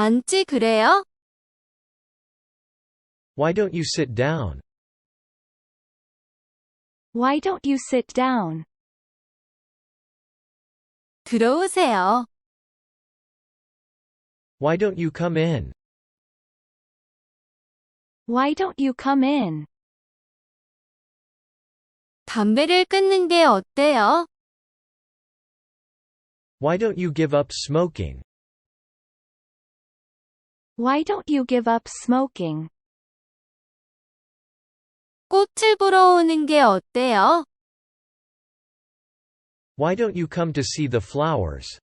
앉지 그래요? Why don't you sit down? Why don't you sit down? 들어오세요. Why don't you come in? Why don't you come in? 담배를 끊는 게 어때요? Why don't you give up smoking? Why don't you give up smoking? 꽃을 보러 오는 게 어때요? Why don't you come to see the flowers?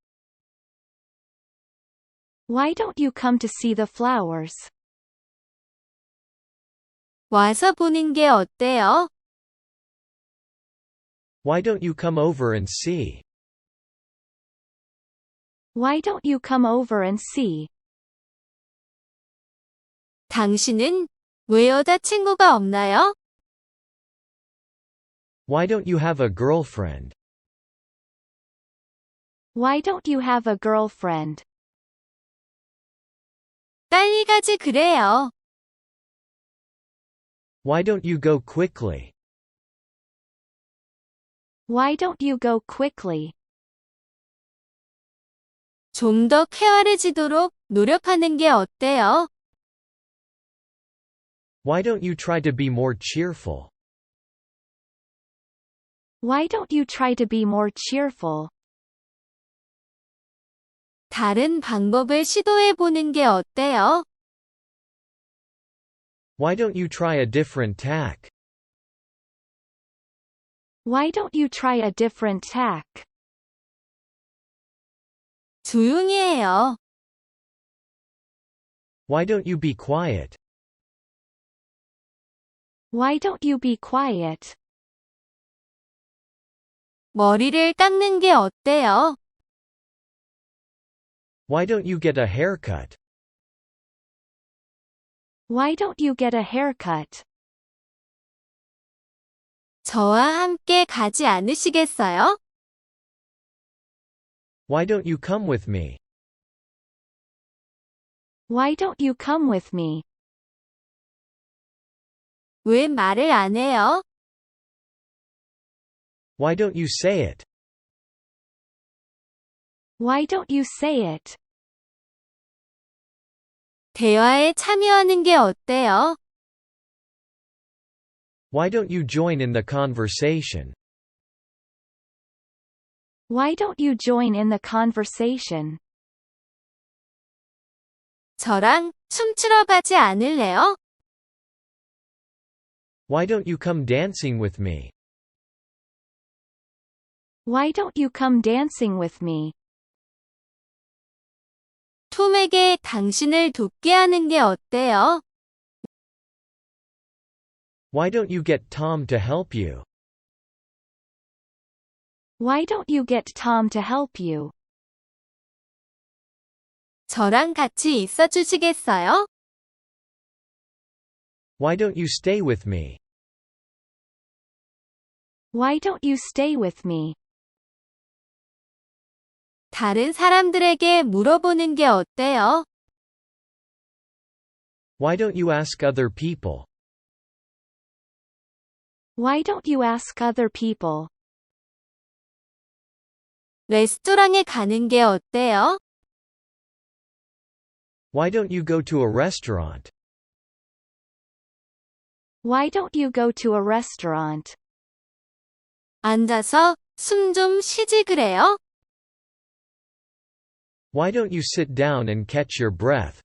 Why don't you come to see the flowers? 와서 보는 게 어때요? Why don't you come over and see? Why don't you come over and see? 당신은 왜 여자친구가 없나요? Why don't you have a girlfriend? Why don't you have a girlfriend? 빨리 가지 그래요. Why don't you go quickly? Why don't you go quickly? 좀 더 쾌활해지도록 노력하는 게 어때요? Why don't you try to be more cheerful? Why don't you try to be more cheerful? 다른 방법을 시도해 보는 게 어때요? Why don't you try a different tack? Why don't you try a different tack? 조용히 해요. Why don't you be quiet? Why don't you be quiet? 머리를 깎는 게 어때요? Why don't you get a haircut? Why don't you get a haircut? 저와 함께 가지 않으시겠어요? Why don't you come with me? Why don't you come with me? 왜 말을 안 해요? Why don't you say it? Why don't you say it? 대화에 참여하는 게 어때요? Why don't you join in the conversation? Why don't you join in the conversation? 저랑 춤추러 가지 않을래요? Why don't you come dancing with me? Why don't you come dancing with me? 톰에게 당신을 돕게 하는 게 어때요? Why don't you get Tom to help you? Why don't you get Tom to help you? 저랑 같이 있어 주시겠어요? Why don't you stay with me? Why don't you stay with me? 다른 사람들에게 물어보는 게 어때요? Why don't you ask other people? Why don't you ask other people? 레스토랑에 가는 게 어때요? Why don't you go to a restaurant? Why don't you go to a restaurant? 앉아서 숨 좀 쉬지 그래요? Why don't you sit down and catch your breath?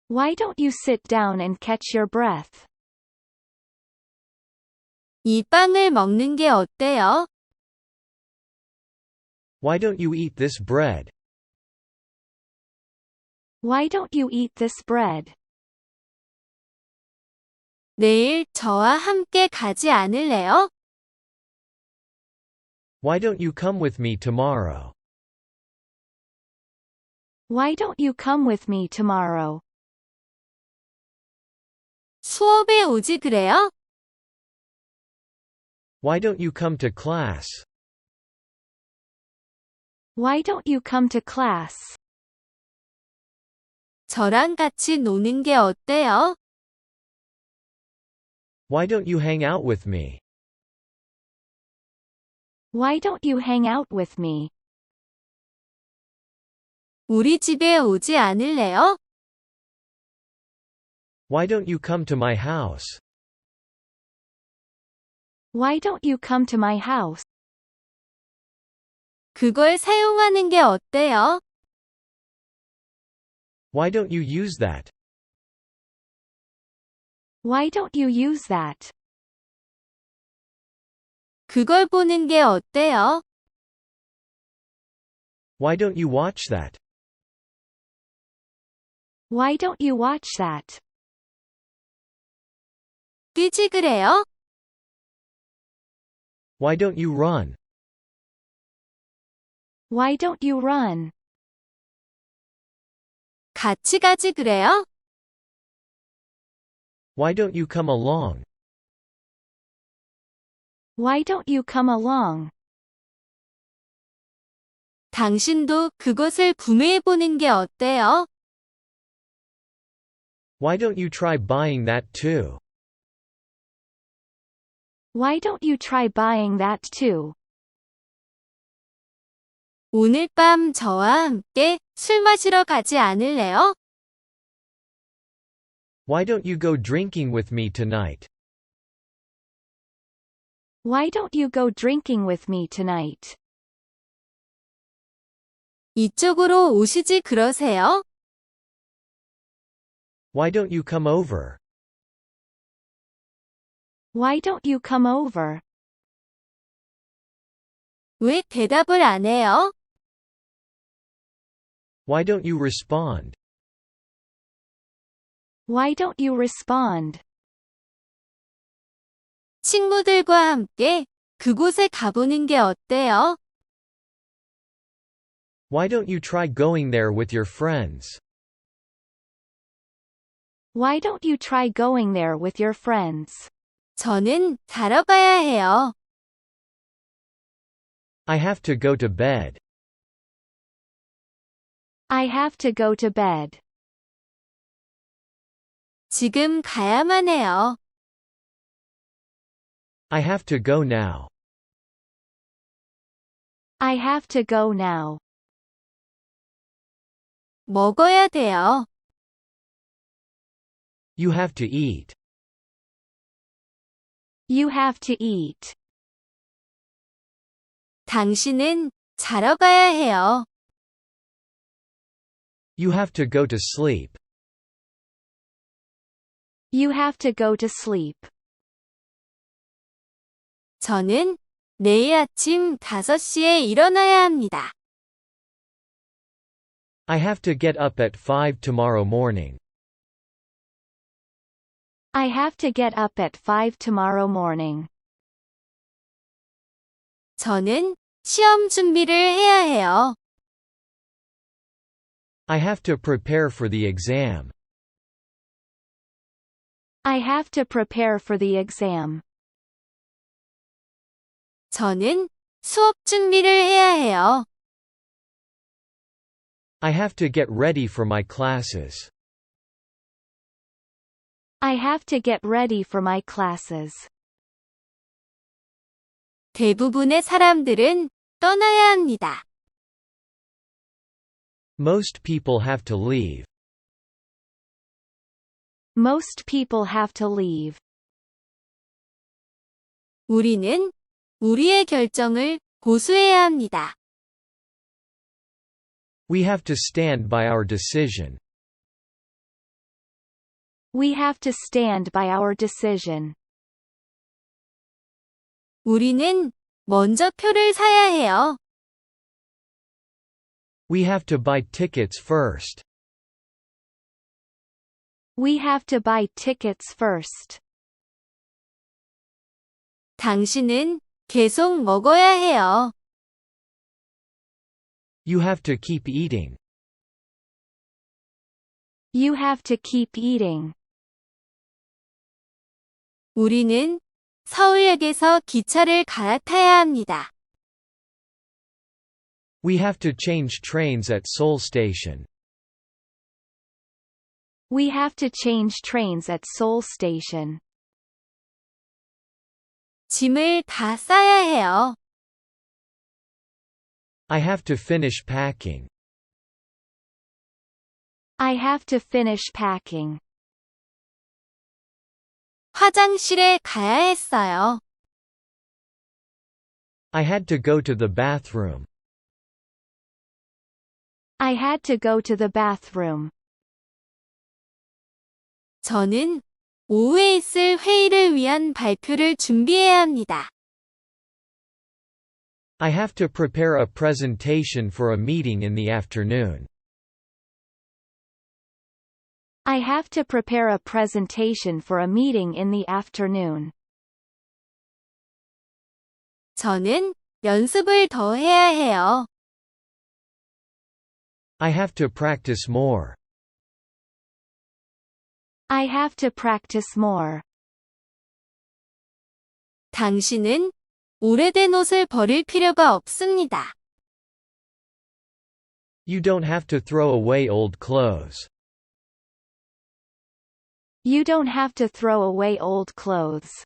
Why don't you sit down and catch your breath? 이 빵을 먹는 게 어때요? Why don't you eat this bread? Why don't you eat this bread? 내일 저와 함께 가지 않을래요? Why don't you come with me tomorrow? Why don't you come with me tomorrow? 수업에 오지 그래요? Why don't you come to class? Why don't you come to class? 저랑 같이 노는 게 어때요? Why don't you hang out with me? Why don't you hang out with me? 우리 집에 오지 않을래요? Why don't you come to my house? Why don't you come to my house? 그걸 사용하는 게 어때요? Why don't you use that? Why don't you use that? 그걸 보는 게 어때요? Why don't you watch that? Why don't you watch that? 뛰지 그래요? Why don't you run? Why don't you run? 같이 가지 그래요? Why don't you come along? Why don't you come along? 당신도 그것을 구매해보는 게 어때요? Why don't you try buying that too? Why don't you try buying that too? 오늘 밤 저와 함께 술 마시러 가지 않을래요? Why don't you go drinking with me tonight? Why don't you go drinking with me tonight? 이쪽으로 오시지 그러세요? Why don't you come over? Why don't you come over? 왜 대답을 안 해요? Why don't you respond? Why don't you respond? 친구들과 함께 그곳에 가보는 게 어때요? Why don't you try going there with your friends? Why don't you try going there with your friends? 저는 자러 가야 해요. I have to go to bed. I have to go to bed. 지금 가야만 해요. I have to go now. I have to go now. 먹어야 돼요. You have to eat. You have to eat. 당신은 자러 가야 해요. You have to go to sleep. You have to go to sleep. 저는 내일 아침 5시에 일어나야 합니다. I have to get up at 5 tomorrow morning. I have to get up at 5 tomorrow morning. 저는 시험 준비를 해야 해요. I have to prepare for the exam. I have to prepare for the exam. 저는 수업 준비를 해야 해요. I have to get ready for my classes. I have to get ready for my classes. 대부분의 사람들은 떠나야 합니다. Most people have to leave. Most people have to leave. 우리는 우리의 결정을 고수해야 합니다. We have to stand by our decision. We have to stand by our decision. 우리는 먼저 표를 사야 해요. We have to buy tickets first. We have to buy tickets first. 당신은 계속 먹어야 해요. You have to keep eating. You have to keep eating. 우리는 서울역에서 기차를 갈아타야 합니다. We have to change trains at Seoul Station. We have to change trains at Seoul Station. 짐을 다 싸야 해요. I have to finish packing. I have to finish packing. 화장실에 가야 했어요. I had to go to the bathroom. I had to go to the bathroom. 저는 오후에 있을 회의를 위한 발표를 준비해야 합니다. I have to prepare a presentation for a meeting in the afternoon. I have to prepare a presentation for a meeting in the afternoon. 저는 연습을 더 해야 해요. I have to practice more. I have to practice more. 당신은 오래된 옷을 버릴 필요가 없습니다. You don't have to throw away old clothes. You don't have to throw away old clothes.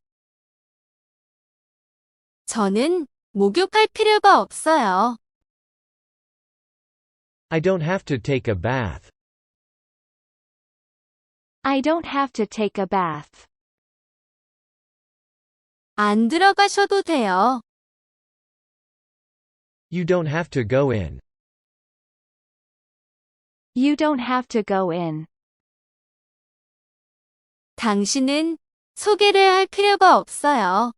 저는 목욕할 필요가 없어요. I don't have to take a bath. I don't have to take a bath. 안 들어가셔도 돼요. You don't have to go in. You don't have to go in. 당신은 소개를 할 필요가 없어요.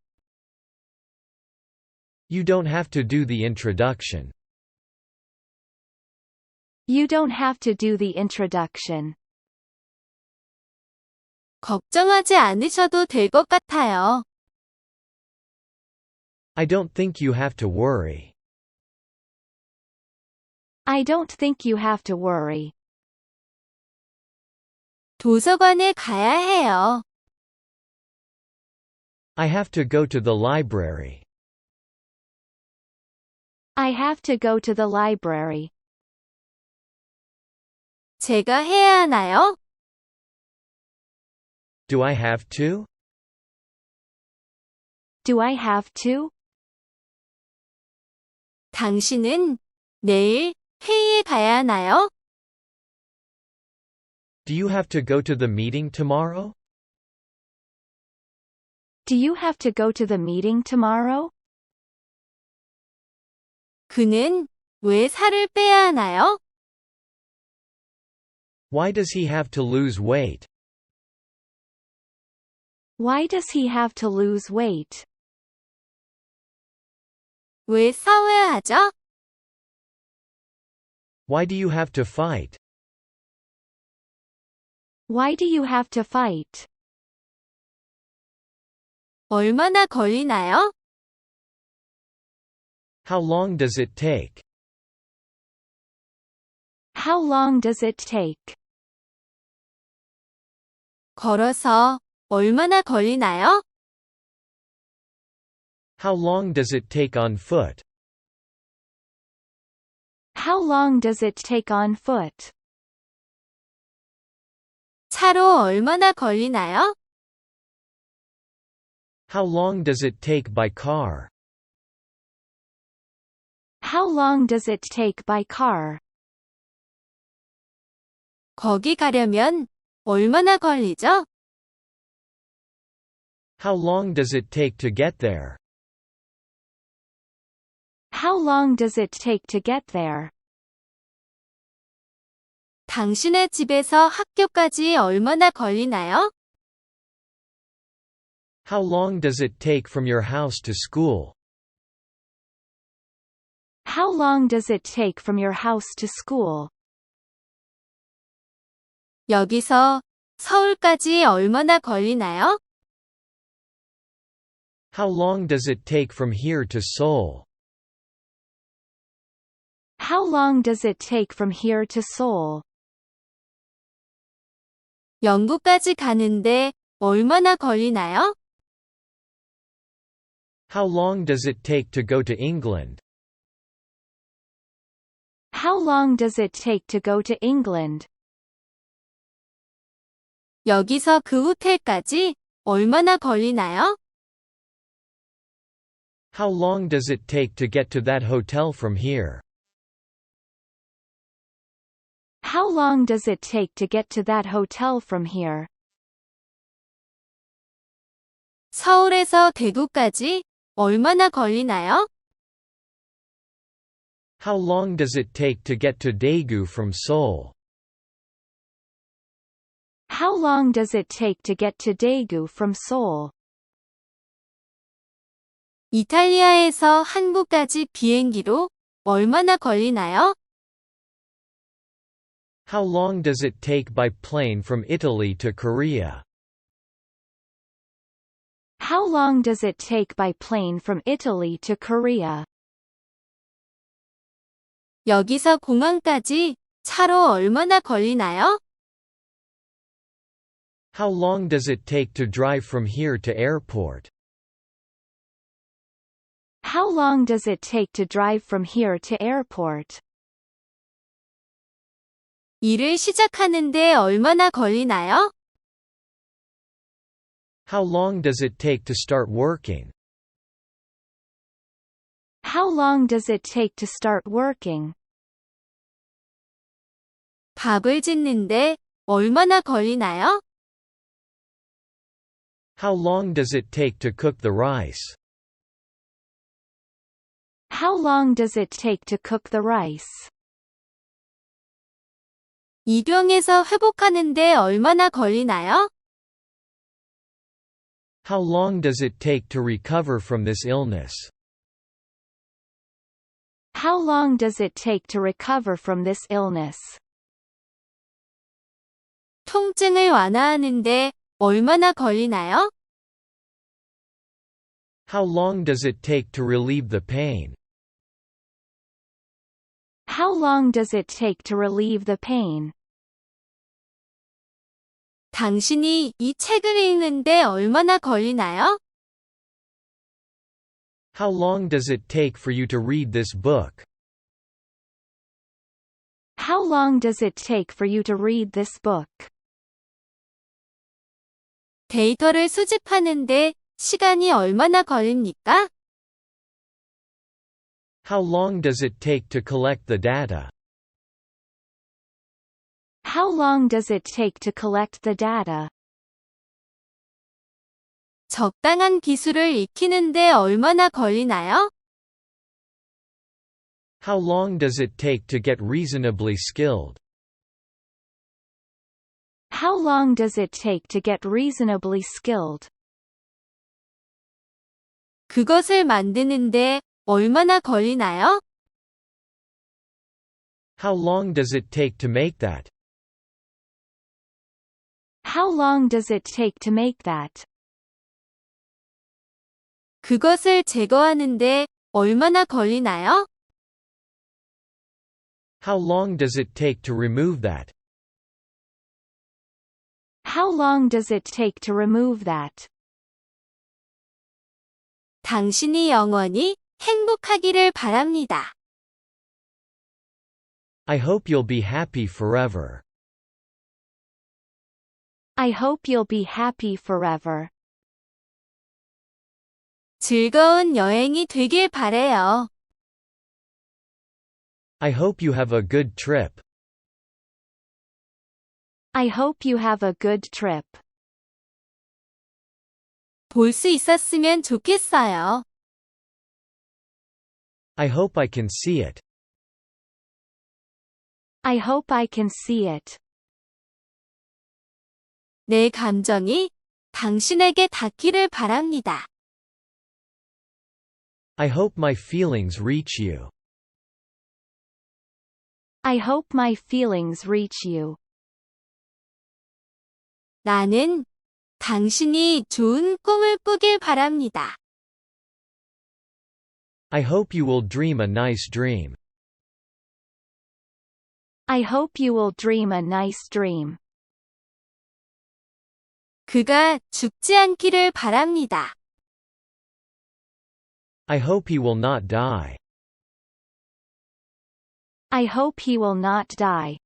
You don't have to do the introduction. You don't have to do the introduction. 걱정하지 않으셔도 될 것 같아요. I don't think you have to worry. I don't think you have to worry. 도서관에 가야 해요. I have to go to the library. I have to go to the library. 제가 해야 하나요? Do I have to? Do I have to? 당신은 내일 회의에 가야 하나요? Do you have to go to the meeting tomorrow? Do you have to go to the meeting tomorrow? 그는 왜 살을 빼야 하나요? Why does he have to lose weight? Why does he have to lose weight? 왜 싸워야 하죠? Why do you have to fight? Why do you have to fight? 얼마나 걸리나요? How long does it take? How long does it take? 걸어서 얼마나 걸리나요? How long does it take on foot? How long does it take on foot? 차로 얼마나 걸리나요? How long does it take by car? How long does it take by car? 거기 가려면 얼마나 걸리죠? How long does it take to get there? How long does it take to get there? 당신의 집에서 학교까지 얼마나 걸리나요? How long does it take from your house to school? How long does it take from your house to school? 여기서 서울까지 얼마나 걸리나요? How long does it take from here to Seoul? How long does it take from here to Seoul? 영국까지 가는데 얼마나 걸리나요? How long does it take to go to England? How long does it take to go to England? 여기서 그 호텔까지 얼마나 걸리나요? How long does it take to get to that hotel from here? How long does it take to get to that hotel from here? 서울에서 대구까지 얼마나 걸리나요? How long does it take to get to Daegu from Seoul? How long does it take to get to Daegu from Seoul? 이탈리아에서 한국까지 비행기로 얼마나 걸리나요? How long does it take by plane from Italy to Korea? How long does it take by plane from Italy to Korea? 여기서 공항까지 차로 얼마나 걸리나요? How long does it take to drive from here to airport? How long does it take to drive from here to airport? 일을 시작하는데 얼마나 걸리나요? How long does it take to start working? How long does it take to start working? 밥을 짓는데 얼마나 걸리나요? How long does it take to cook the rice? How long does it take to cook the rice? 입영에서 회복하는데 얼마나 걸리나요? How long does it take to recover from this illness? How long does it take to recover from this illness? 통증을 완화하는데 얼마나 걸리나요? How long does it take to relieve the pain? How long does it take to relieve the pain? 당신이 이 책을 읽는데 얼마나 걸리나요? How long does it take for you to read this book? How long does it take for you to read this book? 데이터를 수집하는데 시간이 얼마나 걸립니까? How long does it take to collect the data? How long does it take to collect the data? 적당한 기술을 익히는데 얼마나 걸리나요? How long does it take to get reasonably skilled? How long does it take to get reasonably skilled? 그것을 만드는데 얼마나 걸리나요? How long does it take to make that? How long does it take to make that? 그것을 제거하는데 얼마나 걸리나요? How long does it take to remove that? How long does it take to remove that? 당신이 영원히 행복하기를 바랍니다. I hope you'll be happy forever. I hope you'll be happy forever. 즐거운 여행이 되길 바래요. I hope you have a good trip. I hope you have a good trip. 볼 수 있었으면 좋겠어요. I hope I can see it. I hope I can see it. 내 감정이 당신에게 닿기를 바랍니다. I hope my feelings reach you. I hope my feelings reach you. 나는 당신이 좋은 꿈을 꾸길 바랍니다. I hope you will dream a nice dream. I hope you will dream a nice dream. 그가 죽지 않기를 바랍니다. I hope he will not die. I hope he will not die.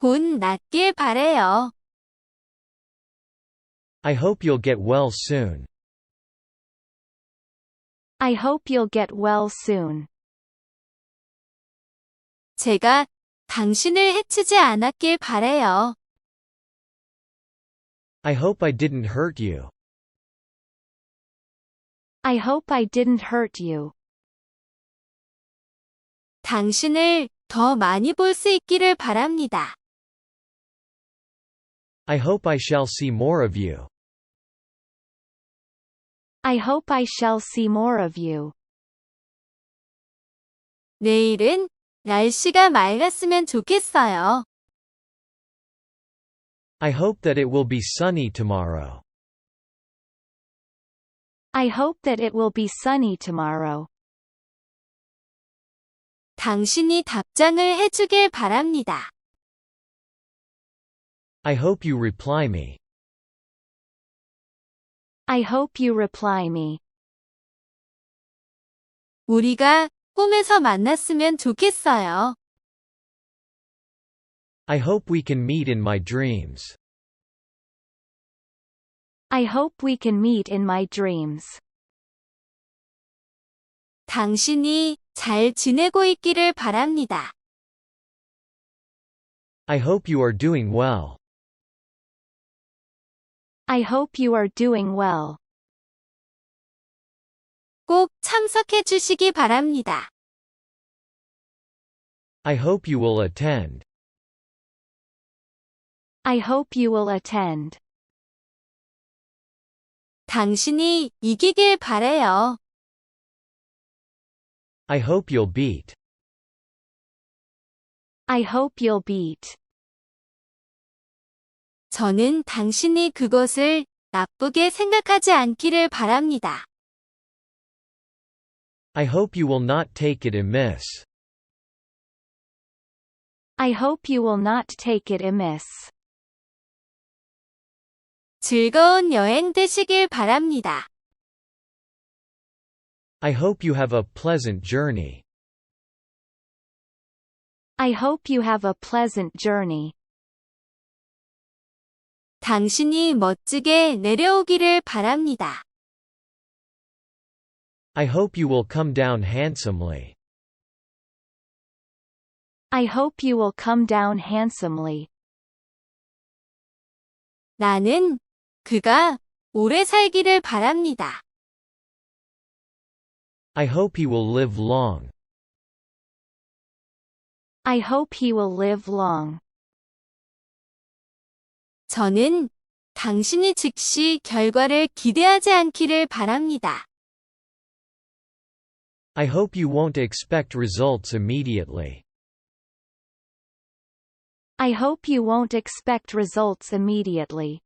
곧 낫길 바래요. I hope you'll get well soon. I hope you'll get well soon. 제가 당신을 해치지 않았길 바래요. I hope I didn't hurt you. I hope I didn't hurt you. 당신을 더 많이 볼 수 있기를 바랍니다. I hope I shall see more of you. I hope I shall see more of you. 내일은 날씨가 맑았으면 좋겠어요. I hope that it will be sunny tomorrow. I hope that it will be sunny tomorrow. 당신이 답장을 해주길 바랍니다. I hope you reply me. I hope you reply me. 우리가 꿈에서 만났으면 좋겠어요. I hope we can meet in my dreams. I hope we can meet in my dreams. 당신이 잘 지내고 있기를 바랍니다. I hope you are doing well. I hope you are doing well. 꼭 참석해 주시기 바랍니다. I hope you will attend. I hope you will attend. 당신이 이기길 바래요. I hope you'll beat. I hope you'll beat. 저는 당신이 그것을 나쁘게 생각하지 않기를 바랍니다. I hope you will not take it amiss. I hope you will not take it amiss. 즐거운 여행 되시길 바랍니다. I hope you have a pleasant journey. I hope you have a pleasant journey. 당신이 멋지게 내려오기를 바랍니다. I hope you will come down handsomely. I hope you will come down handsomely. 나는 그가 오래 살기를 바랍니다. I hope he will live long. I hope he will live long. 저는 당신이 즉시 결과를 기대하지 않기를 바랍니다. I hope you won't expect results immediately. I hope you won't expect results immediately.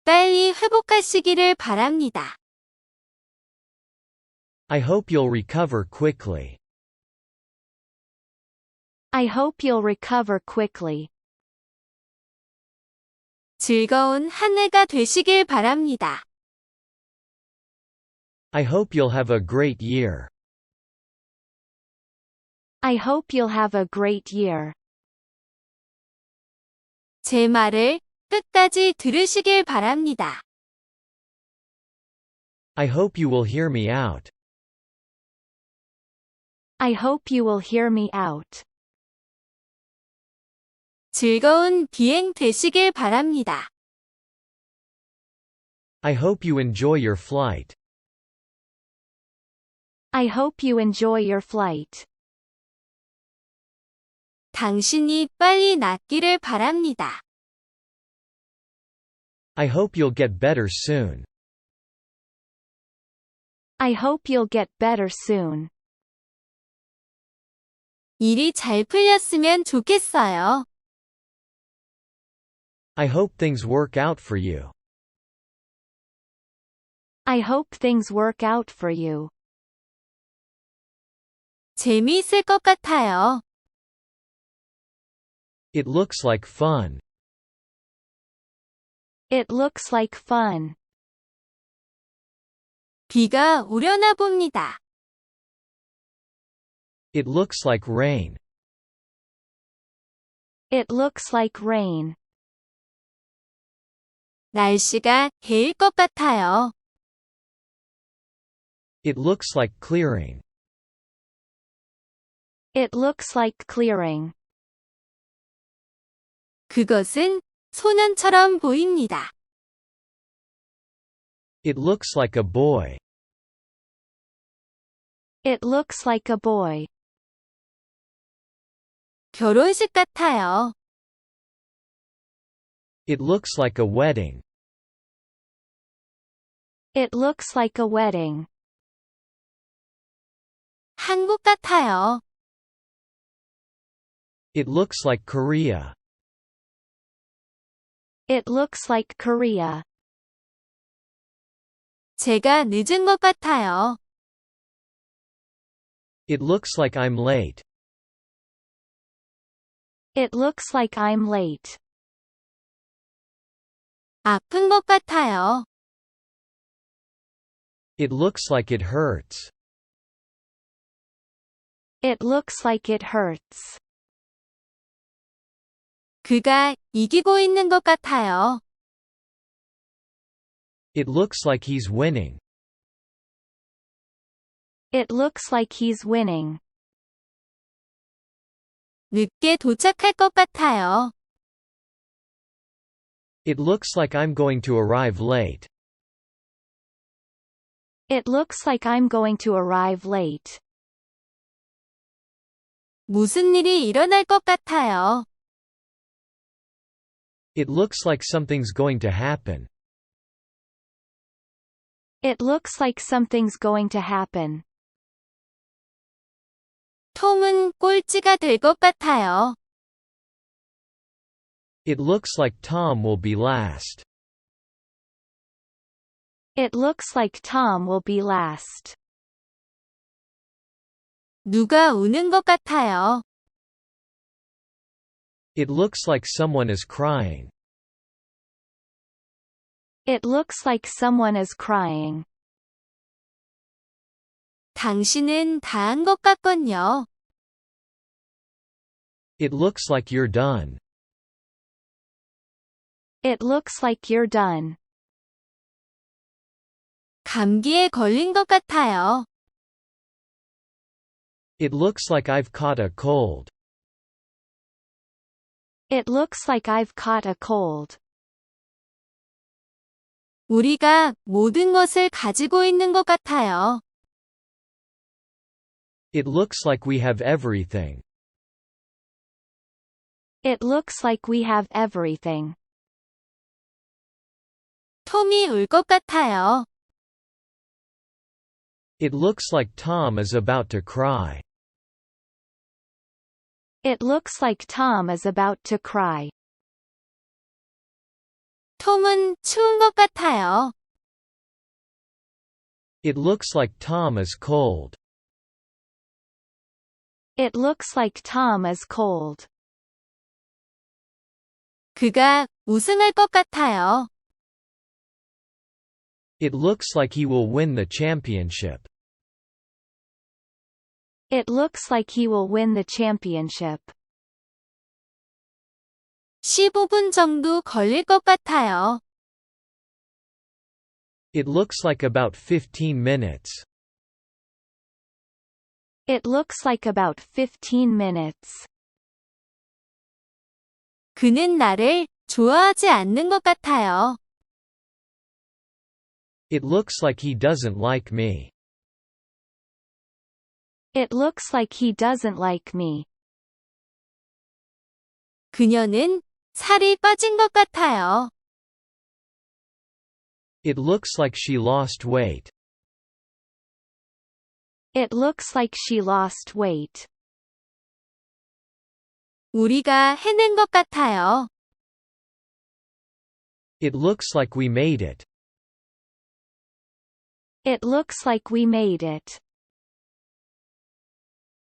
빨리 회복하시기를 바랍니다. I hope you'll recover quickly. I hope you'll recover quickly. 즐거운 한 해가 되시길 바랍니다. I hope you'll have a great year. I hope you'll have a great year. 제 말을 끝까지 들으시길 바랍니다. I hope you will hear me out. I hope you will hear me out. 즐거운 비행 되시길 바랍니다. I hope you enjoy your flight. I hope you enjoy your flight. 당신이 빨리 낫기를 바랍니다. I hope you'll get better soon. I hope you'll get better soon. 일이 잘 풀렸으면 좋겠어요. I hope things work out for you. I hope things work out for you. 재미있을 것 같아요. It looks like fun. It looks like fun. 비가 오려나 봅니다. It looks like rain. It looks like rain. 날씨가 개일 것 같아요. It looks like clearing. It looks like clearing. 그것은 소년처럼 보입니다. It looks like a boy. It looks like a boy. 결혼식 같아요. It looks like a wedding. It looks like a wedding. 한국 같아요. It looks like Korea. It looks like Korea. 제가 늦은 것 같아요. It looks like I'm late. It looks like I'm late. 아픈 것 같아요. It looks like it hurts. It looks like it hurts. 그가 이기고 있는 것 같아요. It looks like he's winning. It looks like he's winning. 늦게 도착할 것 같아요. It looks like I'm going to arrive late. It looks like I'm going to arrive late. 무슨 일이 일어날 것 같아요. It looks like something's going to happen. It looks like something's going to happen. 톰은 꼴찌가 될 것 같아요. It looks like Tom will be last. It looks like Tom will be last. 누가 우는 것 같아요. It looks like someone is crying. It looks like someone is crying. 당신은 다 한 것 같군요. It looks like you're done. It looks like you're done. 감기에 걸린 것 같아요. It looks like I've caught a cold. It looks like I've caught a cold. 우리가 모든 것을 가지고 있는 것 같아요. It looks like we have everything. It looks like we have everything. 톰이 울 것 같아요. It looks like Tom is about to cry. It looks like Tom is about to cry. 톰은 추운 것 같아요. It looks like Tom is cold. It looks like Tom is cold. 그가 우승할 것 같아요. It looks like he will win the championship. It looks like he will win the championship. 15분 정도 걸릴 것 같아요. It looks like about 15 minutes. It looks like about 15 minutes. 그는 나를 좋아하지 않는 것 같아요. It looks like he doesn't like me. It looks like he doesn't like me. 그녀는 살이 빠진 것 같아요. It looks like she lost weight. It looks like she lost weight. 우리가 해낸 것 같아요. It looks like we made it. It looks like we made it.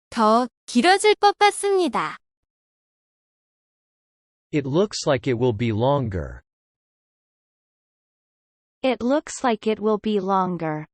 더 길어질 것 같습니다. It looks like it will be longer. It looks like it will be longer.